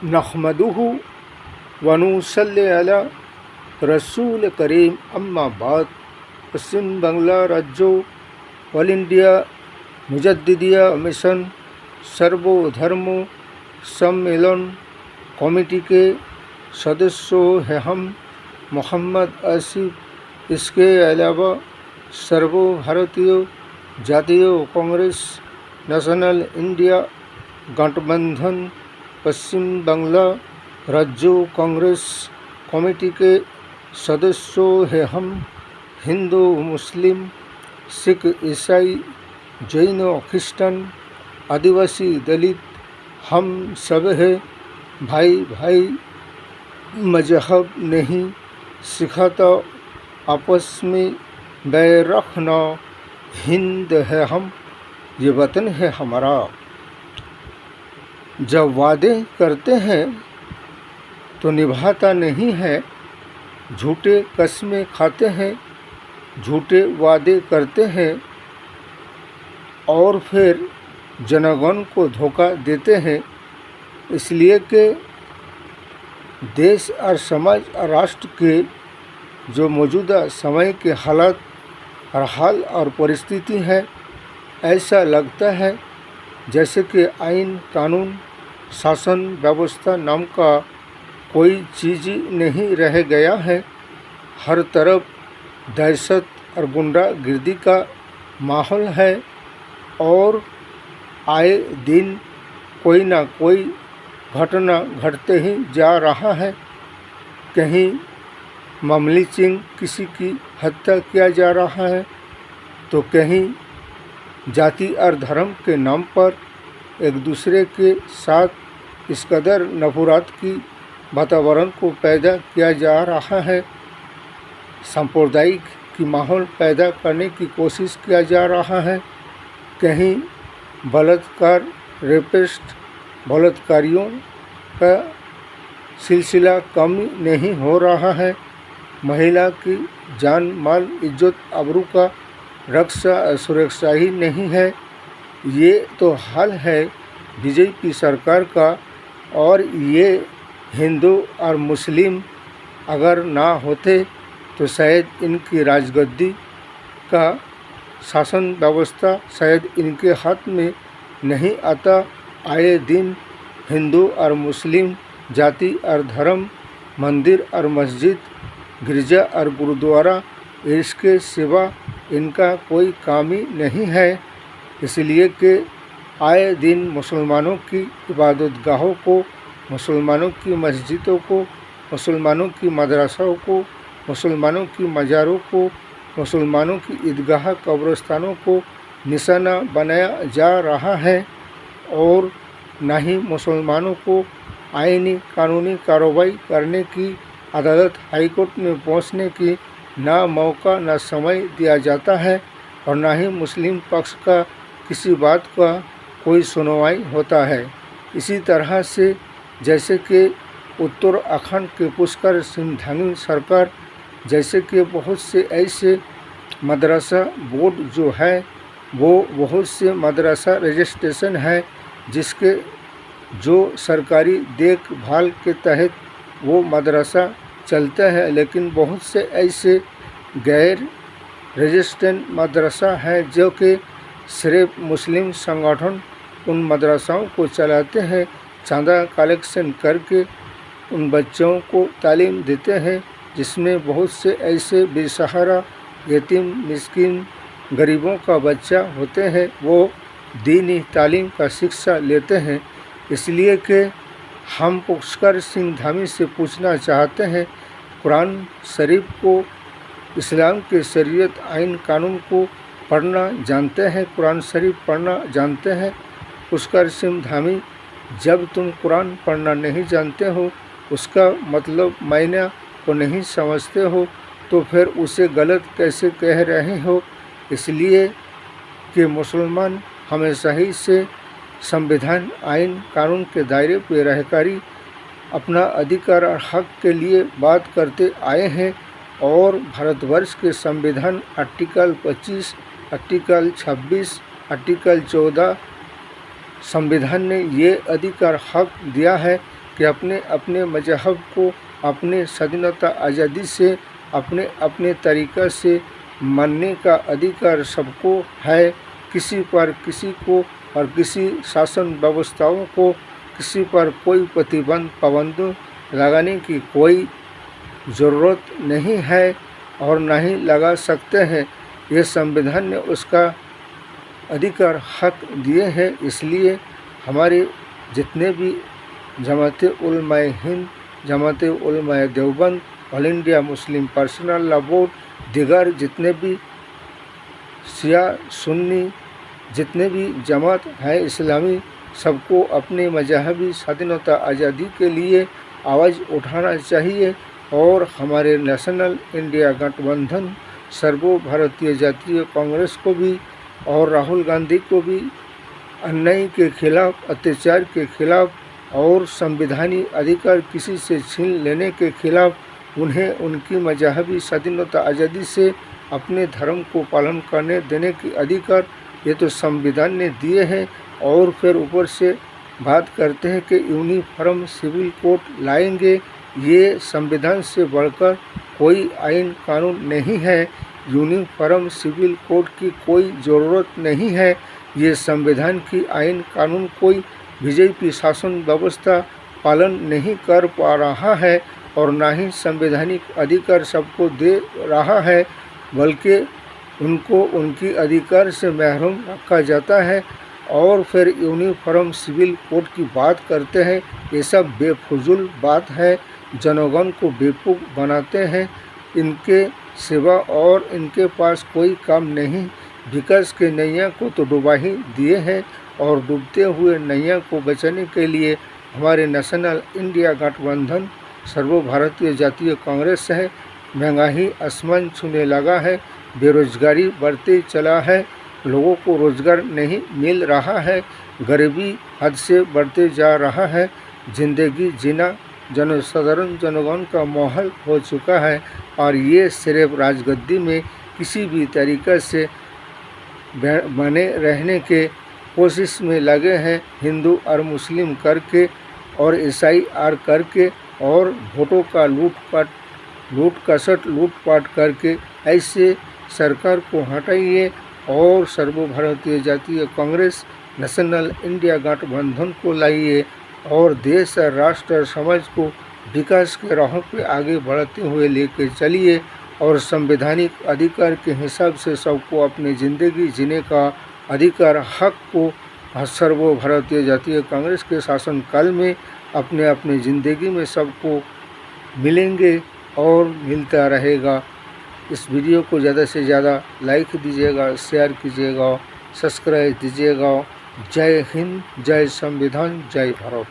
नहमदुहु व नुसल्ली अला रसूल करीम अम्मा बाद। पश्चिम बांग्ला राज्य ऑल इंडिया मुजद्दिदिया मिशन सर्वधर्म सम्मेलन कमेटी के सदस्य हैं हम। मोहम्मद आसिफ इसके अलावा सर्व भारतीय जातीय कांग्रेस नेशनल इंडिया गठबंधन पश्चिम बांग्ला राज्य कांग्रेस कमेटी के सदस्य हैं हम। हिंदू मुस्लिम सिख ईसाई जैन क्रिश्चन आदिवासी दलित हम सब है भाई भाई। मजहब नहीं सिखाता आपस में बैर रखना। हिंद है हम, ये वतन है हमारा। जब वादे करते हैं तो निभाता नहीं है, झूठे कस्में खाते हैं, झूठे वादे करते हैं और फिर जनगण को धोखा देते हैं। इसलिए कि देश और समाज और राष्ट्र के जो मौजूदा समय के हालात और हाल और परिस्थिति है, ऐसा लगता है जैसे कि आइन कानून शासन व्यवस्था नाम का कोई चीज़ नहीं रह गया है। हर तरफ दहशत और गुंडागिर्दी का माहौल है और आए दिन कोई ना कोई घटना घटते ही जा रहा है। कहीं मामूली चिंग किसी की हत्या किया जा रहा है तो कहीं जाति और धर्म के नाम पर एक दूसरे के साथ इस कदर नफरत की वातावरण को पैदा किया जा रहा है। सांप्रदायिक की माहौल पैदा करने की कोशिश किया जा रहा है। कहीं बलात्कार रेपिस्ट बलात्कारियों का सिलसिला कम नहीं हो रहा है। महिला की जान माल इज्जत आबरू का रक्षा सुरक्षा ही नहीं है। ये तो हाल है बीजेपी सरकार का। और ये हिंदू और मुस्लिम अगर ना होते तो शायद इनकी राजगद्दी का शासन व्यवस्था शायद इनके हाथ में नहीं आता। आए दिन हिंदू और मुस्लिम जाति और धर्म मंदिर और मस्जिद गिरजा और गुरुद्वारा इसके सिवा इनका कोई काम ही नहीं है। इसलिए कि आए दिन मुसलमानों की इबादतगाहों को, मुसलमानों की मस्जिदों को, मुसलमानों की मदरसाओं को, मुसलमानों की मज़ारों को, मुसलमानों की ईदगाह कब्रस्तानों को निशाना बनाया जा रहा है और ना ही मुसलमानों को आईनी कानूनी कार्रवाई करने की अदालत हाईकोर्ट में पहुंचने की ना मौका ना समय दिया जाता है और ना ही मुस्लिम पक्ष का किसी बात का कोई सुनवाई होता है। इसी तरह से जैसे कि उत्तराखंड के पुष्कर सिंह धामी सरकार जैसे कि बहुत से ऐसे मदरसा बोर्ड जो है वो बहुत से मदरसा रजिस्ट्रेशन है जिसके जो सरकारी देखभाल के तहत वो मदरसा चलता है, लेकिन बहुत से ऐसे गैर रजिस्ट्रेशन मदरसा है जो कि सिर्फ मुस्लिम संगठन उन मदरसाओं को चलाते हैं, चांदा कलेक्शन करके उन बच्चों को तालीम देते हैं, जिसमें बहुत से ऐसे बेसहारा यतीम मिस्किन गरीबों का बच्चा होते हैं, वो दीनी तालीम का शिक्षा लेते हैं। इसलिए कि हम पुष्कर सिंह धामी से पूछना चाहते हैं, कुरान शरीफ को, इस्लाम के शरीयत आइन कानून को पढ़ना जानते हैं, कुरान शरीफ पढ़ना जानते हैं? पुष्कर सिंह धामी, जब तुम कुरान पढ़ना नहीं जानते हो, उसका मतलब मायने को नहीं समझते हो, तो फिर उसे गलत कैसे कह रहे हो? इसलिए कि मुसलमान हमेशा ही से संविधान आइन कानून के दायरे पर रहकर अपना अधिकार और हक के लिए बात करते आए हैं और भारतवर्ष के संविधान आर्टिकल 25, आर्टिकल 26, आर्टिकल 14 संविधान ने ये अधिकार हक दिया है कि अपने अपने मजहब को अपने स्वाधीनता आज़ादी से अपने अपने तरीक़ा से मानने का अधिकार सबको है। किसी पर किसी को और किसी शासन व्यवस्थाओं को किसी पर कोई प्रतिबंध पाबंदी लगाने की कोई ज़रूरत नहीं है और ना ही लगा सकते हैं। ये संविधान ने उसका अधिकार हक दिए हैं। इसलिए हमारे जितने भी Jamaat e Ulama e Hind, Jamaat e Ulama e Deoband, all India Muslim personal law board, दीगर जितने भी शिया सुन्नी जितने भी जमात हैं इस्लामी, सबको अपने मजहबी स्वाधीनता आज़ादी के लिए आवाज़ उठाना चाहिए। और हमारे नेशनल इंडिया गठबंधन सर्वभारतीय जातीय कांग्रेस को भी और राहुल गांधी को भी अन्याय के खिलाफ, अत्याचार के खिलाफ और संवैधानिक अधिकार किसी से छीन लेने के खिलाफ उन्हें उनकी मजहबी स्वाधीनता आज़ादी से अपने धर्म को पालन करने देने की अधिकार ये तो संविधान ने दिए हैं। और फिर ऊपर से बात करते हैं कि यूनिफॉर्म सिविल कोड लाएंगे। ये संविधान से बढ़कर कोई आइन कानून नहीं है। यूनिफॉर्म सिविल कोड की कोई ज़रूरत नहीं है। ये संविधान की आइन कानून कोई बीजेपी शासन व्यवस्था पालन नहीं कर पा रहा है और ना ही संवैधानिक अधिकार सबको दे रहा है, बल्कि उनको उनकी अधिकार से महरूम रखा जाता है। और फिर यूनिफॉर्म सिविल कोड की बात करते हैं। ये सब बेफजूल बात है, जनगण को बेवकूफ़ बनाते हैं। इनके सिवा और इनके पास कोई काम नहीं। विकास के नैया को तो डुबा ही दिए हैं और डूबते हुए नैया को बचाने के लिए हमारे नेशनल इंडिया गठबंधन सर्वभारतीय जातीय कांग्रेस है। महंगाई आसमान छूने लगा है, बेरोजगारी बढ़ते चला है, लोगों को रोज़गार नहीं मिल रहा है, गरीबी हद से बढ़ते जा रहा है, ज़िंदगी जीना जनसाधारण जनगण का माहौल हो चुका है। और ये सिर्फ राजगद्दी में किसी भी तरीक़े से बने रहने के कोशिश में लगे हैं, हिंदू और मुस्लिम करके और ईसाई आर करके और वोटों का लूटपाट करके। ऐसे सरकार को हटाइए और सर्वभारतीय जातीय कांग्रेस नेशनल इंडिया गठबंधन को लाइए और देश और राष्ट्र और समाज को विकास के राहों पे आगे बढ़ते हुए लेके चलिए और संवैधानिक अधिकार के हिसाब से सबको अपनी ज़िंदगी जीने का अधिकार हक को सर्वभारतीय जातीय कांग्रेस के शासनकाल में अपने अपनी ज़िंदगी में सबको मिलेंगे और मिलता रहेगा। इस वीडियो को ज़्यादा से ज़्यादा लाइक दीजिएगा, शेयर कीजिएगा, सब्सक्राइब दीजिएगा। जय हिंद, जय संविधान, जय भारत।